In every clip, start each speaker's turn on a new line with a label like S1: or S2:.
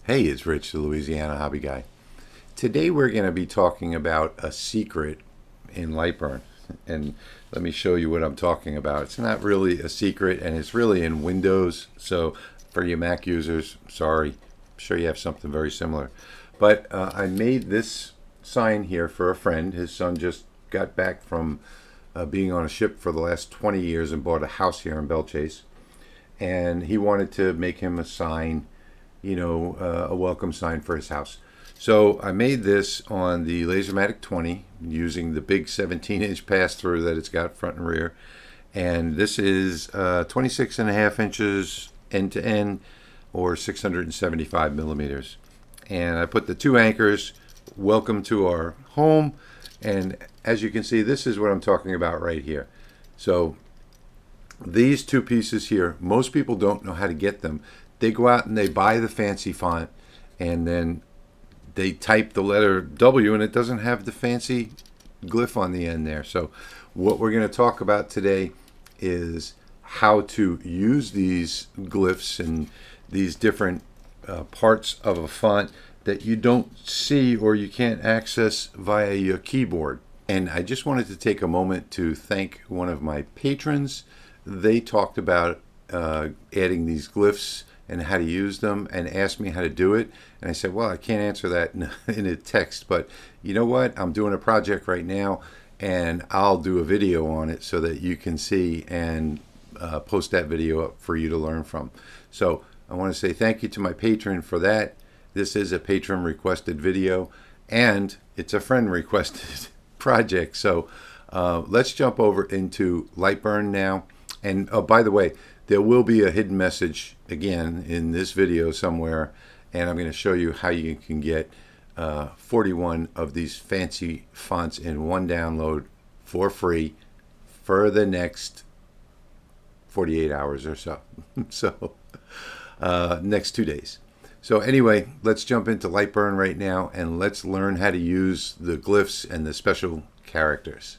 S1: Hey, it's Rich, the Louisiana Hobby Guy. Today we're going to be talking about a secret in Lightburn. And let me show you what I'm talking about. It's not really a secret, and it's really in Windows. So for you Mac users, sorry. I'm sure you have something very similar. But I made this sign here for a friend. His son just got back from being on a ship for the last 20 years and bought a house here in Belchase. And he wanted to make him a sign, a welcome sign for his house. So I made this on the Lasermatic 20 using the big 17-inch pass-through that it's got front and rear. And this is 26 and a half inches end to end, or 675 millimeters. And I put the two anchors, welcome to our home. And as you can see, this is what I'm talking about right here. So these two pieces here, most people don't know how to get them. They go out and they buy the fancy font, and then they type the letter W, and it doesn't have the fancy glyph on the end there. So what we're going to talk about today is how to use these glyphs and these different parts of a font that you don't see or you can't access via your keyboard. And I just wanted to take a moment to thank one of my patrons. They talked about adding these glyphs and how to use them and asked me how to do it. And I said, well, I can't answer that in a text, but you know what? I'm doing a project right now, and I'll do a video on it so that you can see and post that video up for you to learn from. So I want to say thank you to my patron for that. This is a patron requested video, and it's a friend requested project. So let's jump over into Lightburn now. And by the way, there will be a hidden message again in this video somewhere, and I'm going to show you how you can get 41 of these fancy fonts in one download for free for the next 48 hours or so. So next 2 days. So anyway, let's jump into Lightburn right now, and let's learn how to use the glyphs and the special characters.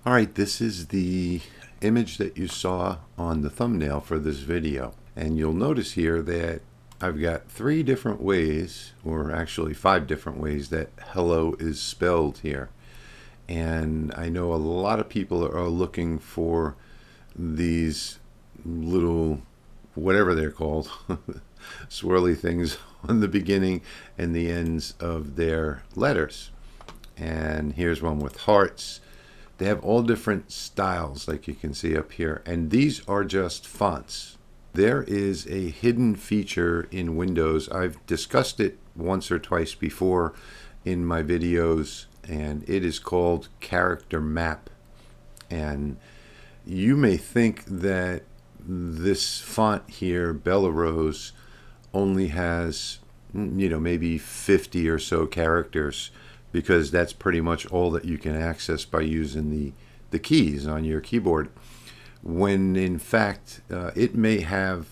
S1: All right, this is the image that you saw on the thumbnail for this video, and you'll notice here that I've got 3 different ways, or actually 5 different ways, that hello is spelled here. And I know a lot of people are looking for these little, whatever they're called, swirly things on the beginning and the ends of their letters. And here's one with hearts. They have all different styles, like you can see up here, and these are just fonts. There is a hidden feature in Windows. I've discussed it once or twice before in my videos, and it is called Character Map. And you may think that this font here, Bella Rose, only has, maybe 50 or so characters, because that's pretty much all that you can access by using the keys on your keyboard, when in fact it may have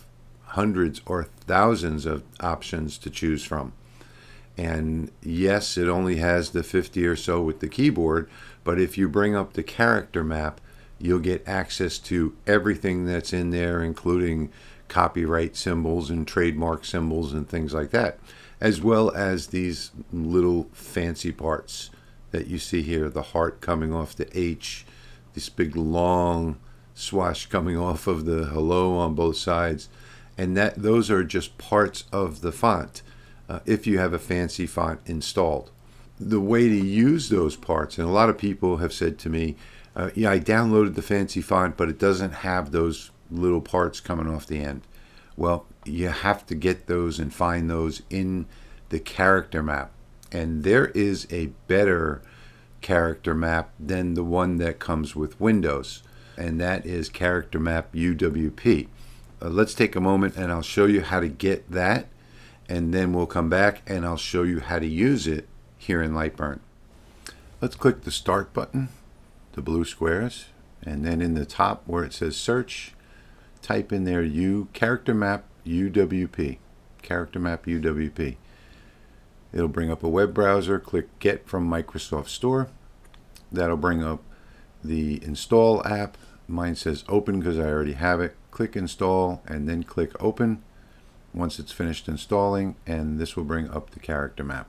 S1: hundreds or thousands of options to choose from. And yes, it only has the 50 or so with the keyboard, but if you bring up the character map, you'll get access to everything that's in there, including copyright symbols and trademark symbols and things like that, as well as these little fancy parts that you see here, the heart coming off the H, this big long swash coming off of the hello on both sides, and those are just parts of the font if you have a fancy font installed. The way to use those parts, and a lot of people have said to me, yeah, I downloaded the fancy font, but it doesn't have those little parts coming off the end. Well, you have to get those and find those in the character map. And there is a better character map than the one that comes with Windows, and that is Character Map UWP. Let's take a moment and I'll show you how to get that, and then we'll come back and I'll show you how to use it here in Lightburn. Let's click the Start button, the blue squares, and then in the top where it says Search, type in there Character Map UWP. Character Map UWP. It'll bring up a web browser. Click Get from Microsoft Store. That'll bring up the install app. Mine says Open because I already have it. Click Install and then click Open. once it's finished installing, and this will bring up the character map.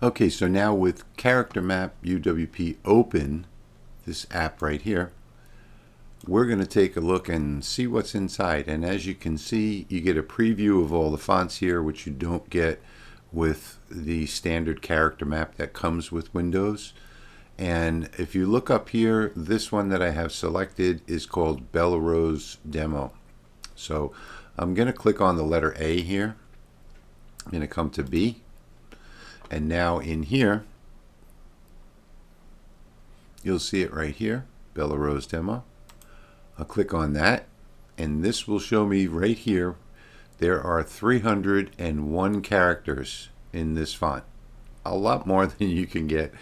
S1: Okay, so now with Character Map UWP open, this app right here, we're going to take a look and see what's inside. And as you can see, you get a preview of all the fonts here, which you don't get with the standard character map that comes with Windows. And if you look up here, this one that I have selected is called Belarus Demo. So I'm going to click on the letter A here. I'm going to come to B. And now in here, you'll see it right here, Belarus Demo. I'll click on that, and this will show me right here there are 301 characters in this font. A lot more than you can get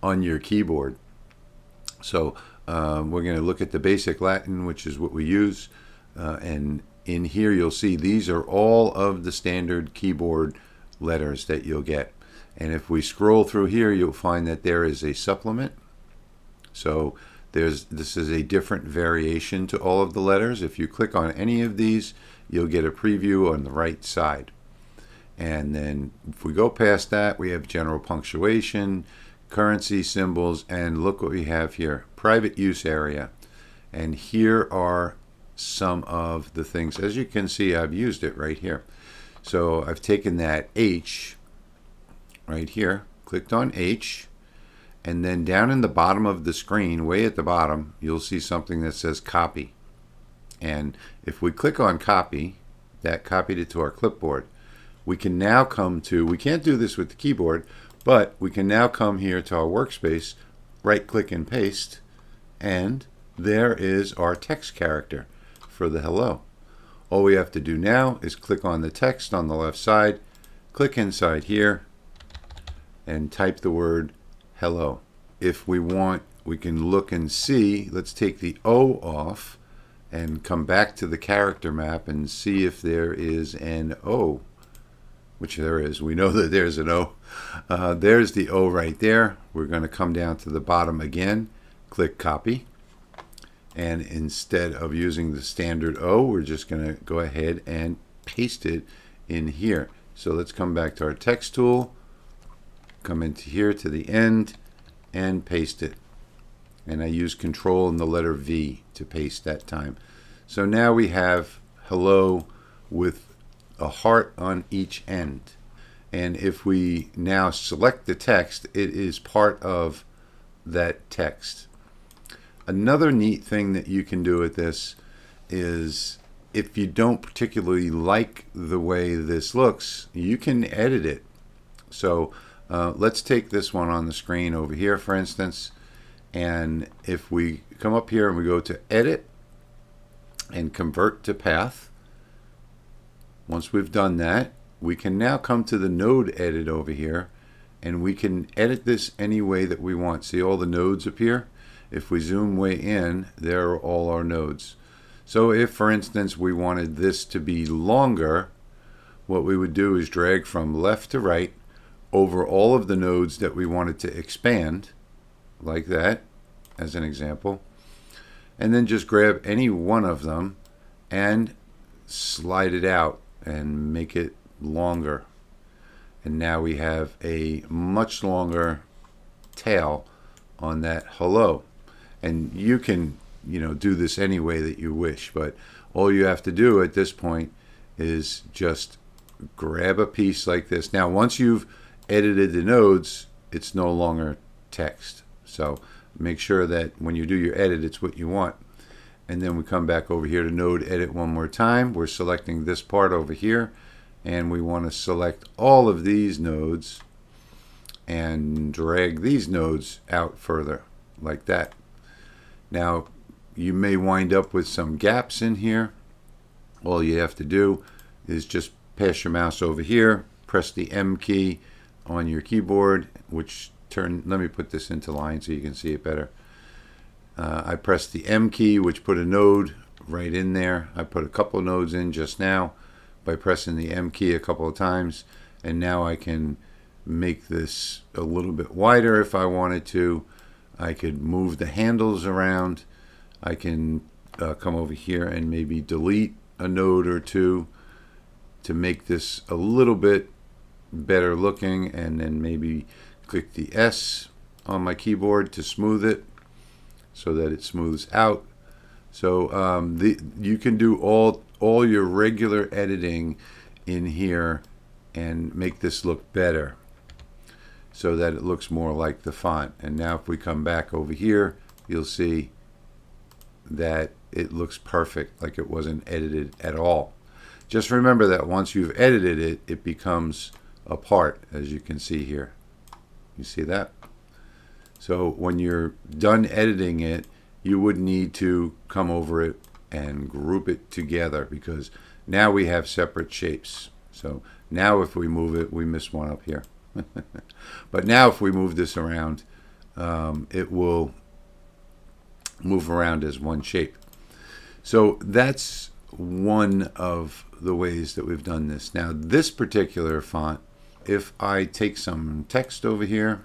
S1: on your keyboard. So we're going to look at the basic Latin, which is what we use. And in here you'll see these are all of the standard keyboard letters that you'll get. And if we scroll through here, you'll find that there is a supplement. So this is a different variation to all of the letters. If you click on any of these, you'll get a preview on the right side. And then if we go past that, we have general punctuation, currency symbols, and look what we have here, private use area. And here are some of the things. As you can see, I've used it right here. So I've taken that H right here, clicked on H, and then down in the bottom of the screen, way at the bottom, you'll see something that says copy. And if we click on copy, that copied it to our clipboard. We can now come to, we can't do this with the keyboard, but we can now come here to our workspace, right click and paste, and there is our text character for the hello. All we have to do now is click on the text on the left side, click inside here, and type the word hello. If we want, we can look and see. Let's take the O off and come back to the character map and see if there is an O, which there is. We know that there's an O. There's the O right there. We're going to come down to the bottom again, click copy, and instead of using the standard O, we're just going to go ahead and paste it in here. So let's come back to our text tool, come into here to the end, and paste it. And I use Control and the letter V to paste that time. So now we have hello with a heart on each end. And if we now select the text, it is part of that text. Another neat thing that you can do with this is if you don't particularly like the way this looks, you can edit it. So let's take this one on the screen over here, for instance, and if we come up here and we go to edit and convert to path, once we've done that, we can now come to the node edit over here, and we can edit this any way that we want. See all the nodes appear? If we zoom way in, there are all our nodes. So if, for instance, we wanted this to be longer, what we would do is drag from left to right over all of the nodes that we wanted to expand, like that, as an example, and then just grab any one of them and slide it out and make it longer. And now we have a much longer tail on that hello. And you can, do this any way that you wish, but all you have to do at this point is just grab a piece like this. Now, once you've edited the nodes, it's no longer text. So make sure that when you do your edit, it's what you want. And then we come back over here to node edit one more time. We're selecting this part over here, and we want to select all of these nodes and drag these nodes out further like that. Now you may wind up with some gaps in here. All you have to do is just pass your mouse over here, press the M key on your keyboard, let me put this into line so you can see it better. I pressed the M key, which put a node right in there. I put a couple of nodes in just now by pressing the M key a couple of times, and now I can make this a little bit wider if I wanted to. I could move the handles around. I can come over here and maybe delete a node or two, to make this a little bit better looking, and then maybe click the S on my keyboard to smooth it so that it smooths out. So you can do all your regular editing in here and make this look better so that it looks more like the font. And now if we come back over here, you'll see that it looks perfect, like it wasn't edited at all. Just remember that once you've edited it, it becomes a part, as you can see here. You see that? So when you're done editing it, you would need to come over it and group it together, because now we have separate shapes. So now if we move it, we miss one up here. But now if we move this around, it will move around as one shape. So that's one of the ways that we've done this. Now this particular font, if I take some text over here,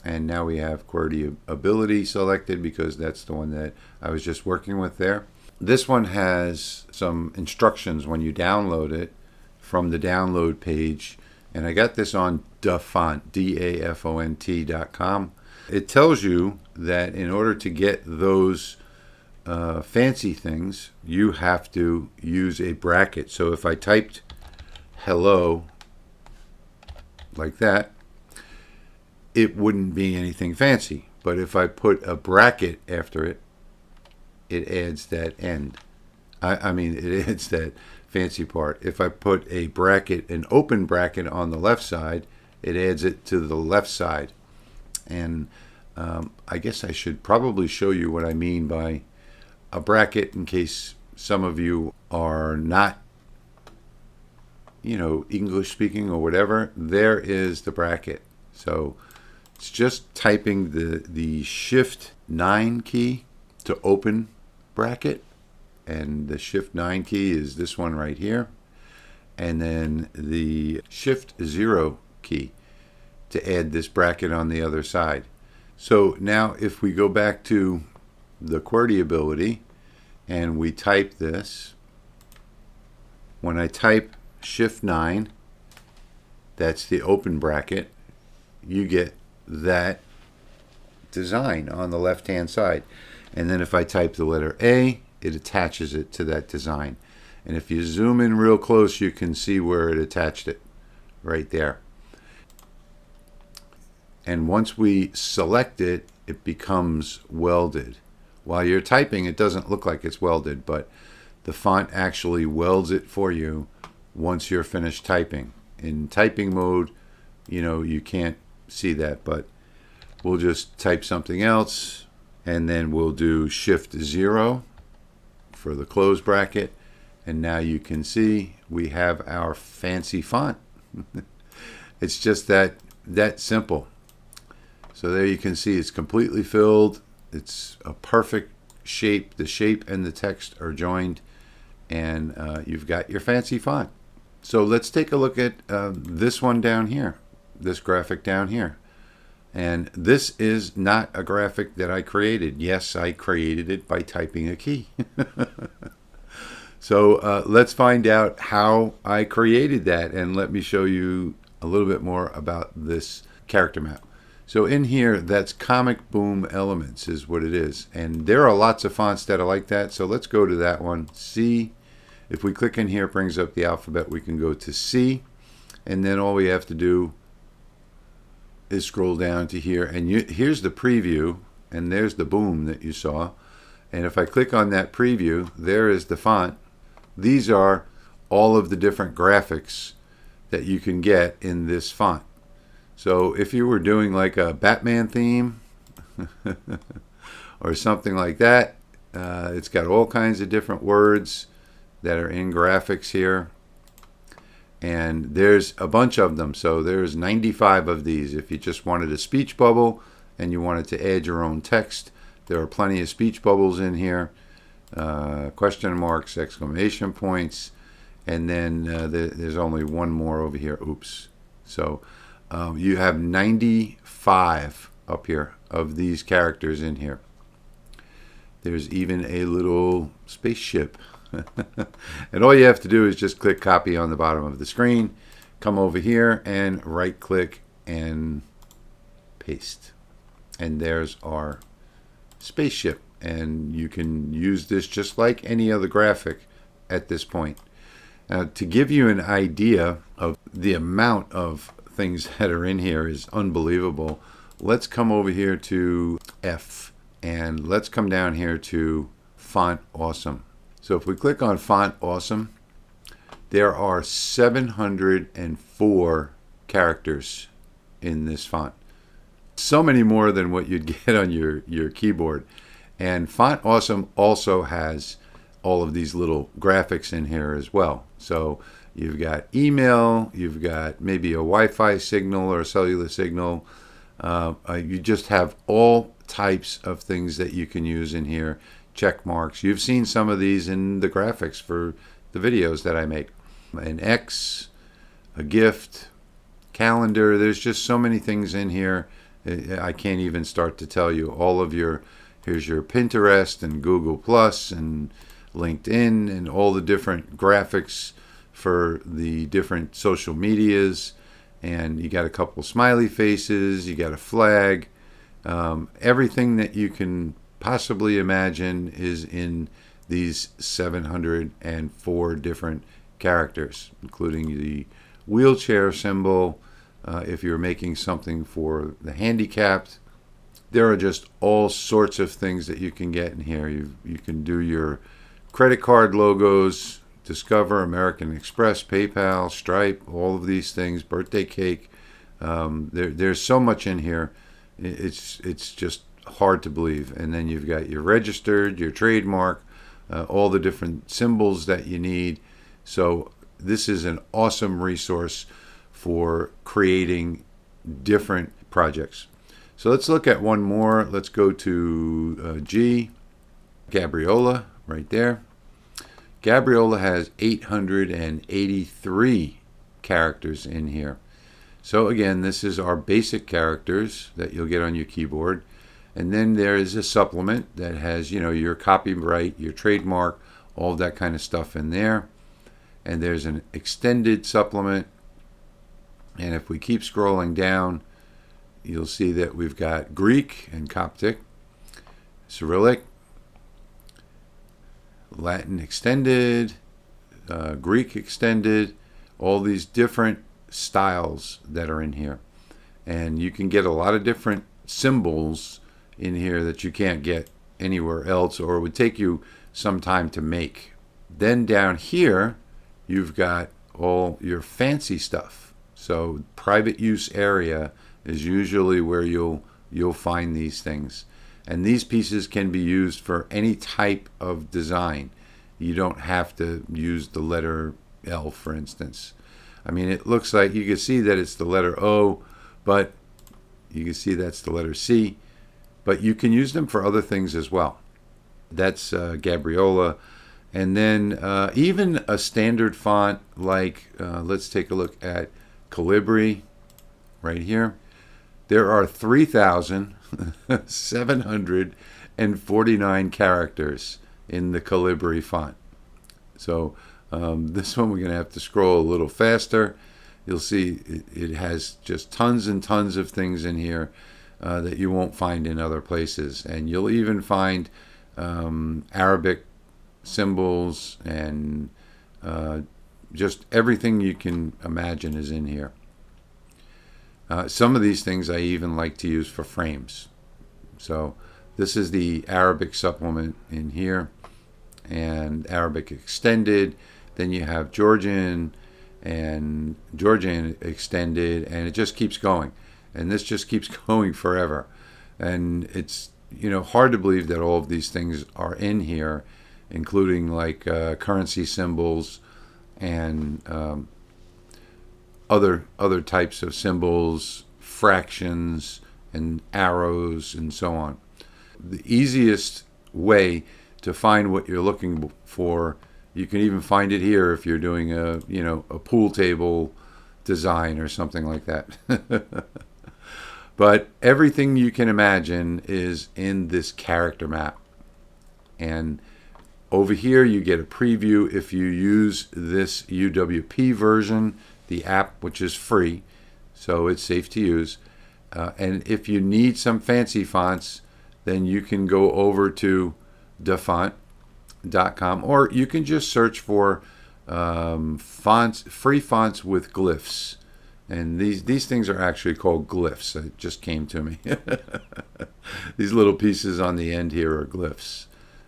S1: and now we have QWERTY ability selected because that's the one that I was just working with there. This one has some instructions when you download it from the download page, and I got this on dafont, dafont.com. It tells you that in order to get those fancy things, you have to use a bracket. So if I typed hello like that, it wouldn't be anything fancy. But if I put a bracket after it, it adds that end. I mean, it adds that fancy part. If I put a bracket, an open bracket on the left side, it adds it to the left side. And I guess I should probably show you what I mean by a bracket, in case some of you are not, English speaking or whatever. There is the bracket. So it's just typing the Shift 9 key to open bracket, and the Shift 9 key is this one right here, and then the Shift 0 key to add this bracket on the other side. So now if we go back to the QWERTY ability and we type this, when I type Shift 9, that's the open bracket, you get that design on the left hand side. And then if I type the letter A, it attaches it to that design. And if you zoom in real close, you can see where it attached it right there. And once we select it, it becomes welded. While you're typing, it doesn't look like it's welded, but the font actually welds it for you once you're finished typing. In typing mode, you can't see that, but we'll just type something else, and then we'll do Shift 0 for the close bracket, and now you can see we have our fancy font. It's just that simple. So there you can see it's completely filled. It's a perfect shape. The shape and the text are joined, and you've got your fancy font. So let's take a look at this one down here, this graphic down here. And this is not a graphic that I created. Yes, I created it by typing a key. So let's find out how I created that, and let me show you a little bit more about this character map. So in here, that's Comic Boom Elements is what it is. And there are lots of fonts that are like that. So let's go to that one, C. If we click in here, it brings up the alphabet. We can go to C. And then all we have to do is scroll down to here. And here's the preview. And there's the boom that you saw. And if I click on that preview, there is the font. These are all of the different graphics that you can get in this font. So if you were doing like a Batman theme or something like that, it's got all kinds of different words that are in graphics here. And there's a bunch of them. So there's 95 of these. If you just wanted a speech bubble and you wanted to add your own text, there are plenty of speech bubbles in here. Question marks, exclamation points, and then there's only one more over here. Oops. So you have 95 up here of these characters in here. There's even a little spaceship And all you have to do is just click copy on the bottom of the screen, come over here and right click and paste. And there's our spaceship. And you can use this just like any other graphic at this point. Now, to give you an idea of the amount of things that are in here is unbelievable. Let's come over here to F, and let's come down here to Font Awesome. So if we click on Font Awesome, there are 704 characters in this font. So many more than what you'd get on your keyboard. And Font Awesome also has all of these little graphics in here as well. So you've got email, you've got maybe a Wi-Fi signal or a cellular signal. You just have all types of things that you can use in here. Check marks. You've seen some of these in the graphics for the videos that I make. An X, a gift, calendar. There's just so many things in here. I can't even start to tell you. Here's your Pinterest and Google Plus and LinkedIn and all the different graphics for the different social medias. And you got a couple smiley faces, you got a flag. Everything that you can possibly imagine is in these 704 different characters, including the wheelchair symbol. If you're making something for the handicapped, there are just all sorts of things that you can get in here. You can do your credit card logos, Discover, American Express, PayPal, Stripe, all of these things, birthday cake. There's so much in here. It's just hard to believe. And then you've got your registered, your trademark, all the different symbols that you need. So this is an awesome resource for creating different projects. So let's look at one more. Let's go to G, Gabriola, right there. Gabriola has 883 characters in here. So again, this is our basic characters that you'll get on your keyboard. And then there is a supplement that has, your copyright, your trademark, all that kind of stuff in there. And there's an extended supplement. And if we keep scrolling down, you'll see that we've got Greek and Coptic, Cyrillic, Latin extended, Greek extended, all these different styles that are in here. And you can get a lot of different symbols in here that you can't get anywhere else, or it would take you some time to make. Then down here, you've got all your fancy stuff. So private use area is usually where you'll find these things. And these pieces can be used for any type of design. You don't have to use the letter L, for instance. I mean, it looks like you can see that it's the letter O, but you can see that's the letter C. But you can use them for other things as well. That's Gabriola. And then even a standard font like, let's take a look at Calibri right here. There are 3,749 characters in the Calibri font. So this one we're going to have to scroll a little faster. You'll see it has just tons and tons of things in here that you won't find in other places. And you'll even find Arabic symbols and just everything you can imagine is in here. Some of these things I even like to use for frames. So this is the Arabic supplement in here, and Arabic extended. Then you have Georgian and Georgian extended, and it just keeps going. And this just keeps going forever. And it's hard to believe that all of these things are in here, including like currency symbols and other types of symbols, fractions, and arrows, and so on. The easiest way to find what you're looking for, you can even find it here if you're doing a pool table design or something like that. But everything you can imagine is in this character map. And Over here, you get a preview if you use this UWP version, the app, which is free, so it's safe to use. And if you need some fancy fonts, then you can go over to dafont.com, or you can just search for fonts, free fonts with glyphs. And these things are actually called glyphs. It just came to me. These little pieces on the end here are glyphs.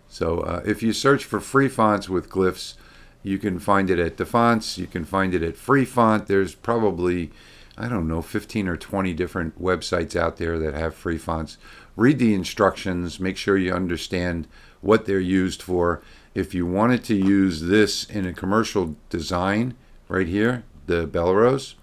S1: So if you search for free fonts with glyphs, you can find it at DaFonts. You can find it at Free Font. There's probably, I don't know, 15 or 20 different websites out there that have free fonts. Read the instructions. Make sure you understand what they're used for. If you wanted to use this in a commercial design right here, the Belrose,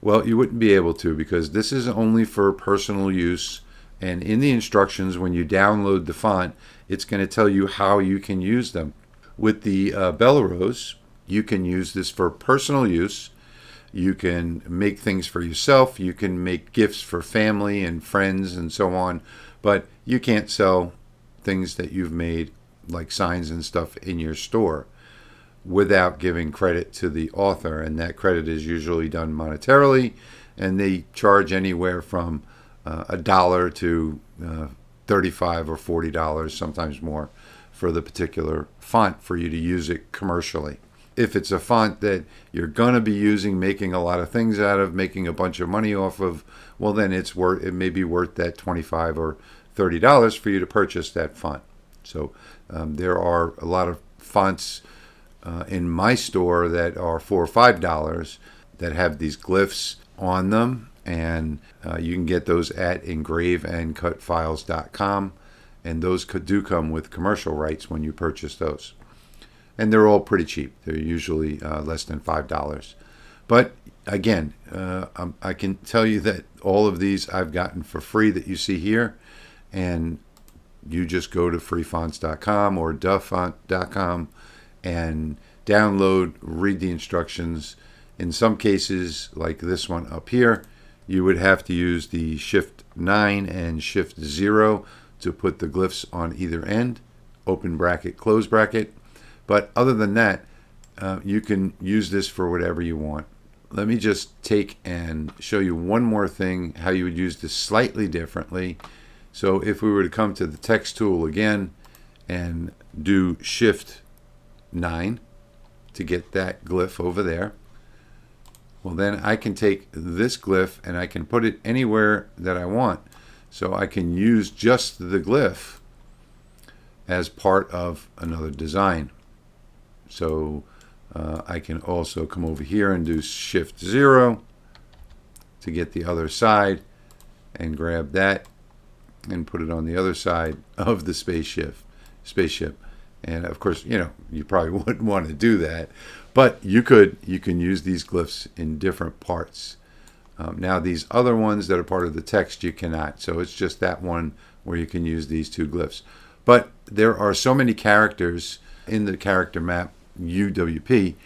S1: well, you wouldn't be able to, because this is only for personal use. And in the instructions, when you download the font, it's going to tell you how you can use them. With the Belrose, you can use this for personal use. You can make things for yourself. You can make gifts for family and friends and so on. But you can't sell things that you've made, like signs and stuff, in your store without giving credit to the author. And that credit is usually done monetarily. And they charge anywhere from $1 to $35 or $40, sometimes more, for the particular font for you to use it commercially. If it's a font that you're going to be using, making a lot of things out of, making a bunch of money off of, well, then it may be worth that $25 or $30 for you to purchase that font. So there are a lot of fonts in my store that are $4 or $5 that have these glyphs on them. And you can get those at engraveandcutfiles.com, and those do come with commercial rights when you purchase those. And they're all pretty cheap. They're usually less than $5. But again, I can tell you that all of these I've gotten for free that you see here, and you just go to freefonts.com or dafont.com and download, read the instructions. In some cases, like this one up here, you would have to use the Shift 9 and Shift 0 to put the glyphs on either end, open bracket, close bracket. But other than that, you can use this for whatever you want. Let me just take and show you one more thing, how you would use this slightly differently. So if we were to come to the text tool again and do Shift 9 to get that glyph over there, well, then I can take this glyph and I can put it anywhere that I want. So I can use just the glyph as part of another design. So I can also come over here and do Shift 0 to get the other side and grab that and put it on the other side of the spaceship. And of course, you probably wouldn't want to do that, but you can use these glyphs in different parts. Now these other ones that are part of the text, you cannot. So it's just that one where you can use these two glyphs. But there are so many characters in the Character Map UWP,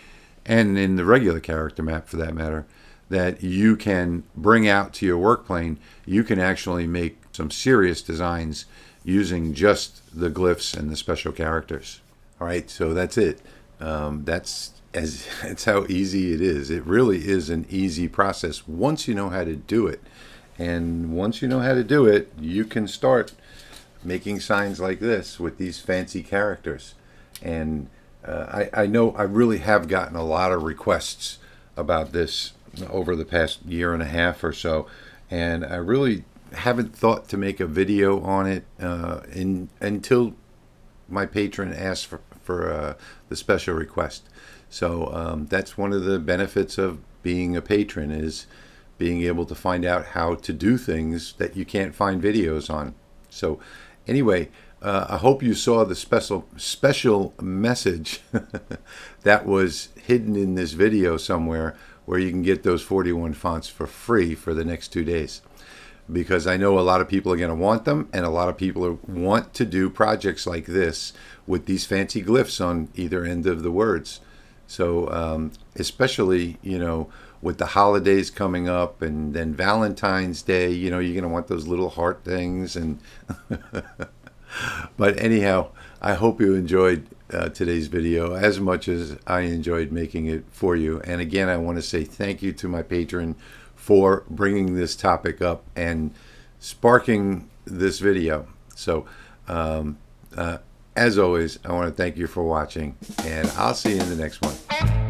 S1: and in the regular Character Map for that matter, that you can bring out to your work plane. You can actually make some serious designs using just the glyphs and the special characters. All right, so that's it. That's how easy it is. It really is an easy process once you know how to do it. And once you know how to do it, you can start making signs like this with these fancy characters. And I know I really have gotten a lot of requests about this over the past year and a half or so, and I really haven't thought to make a video on it until my patron asked for the special request. So that's one of the benefits of being a patron, is being able to find out how to do things that you can't find videos on. So anyway, I hope you saw the special message that was hidden in this video somewhere, where you can get those 41 fonts for free for the next 2 days. Because I know a lot of people are going to want them, and a lot of people want to do projects like this with these fancy glyphs on either end of the words. So especially, with the holidays coming up, and then Valentine's Day, you're going to want those little heart things. And but anyhow, I hope you enjoyed today's video as much as I enjoyed making it for you. And again, I want to say thank you to my patron for bringing this topic up and sparking this video. So as always, I want to thank you for watching, and I'll see you in the next one.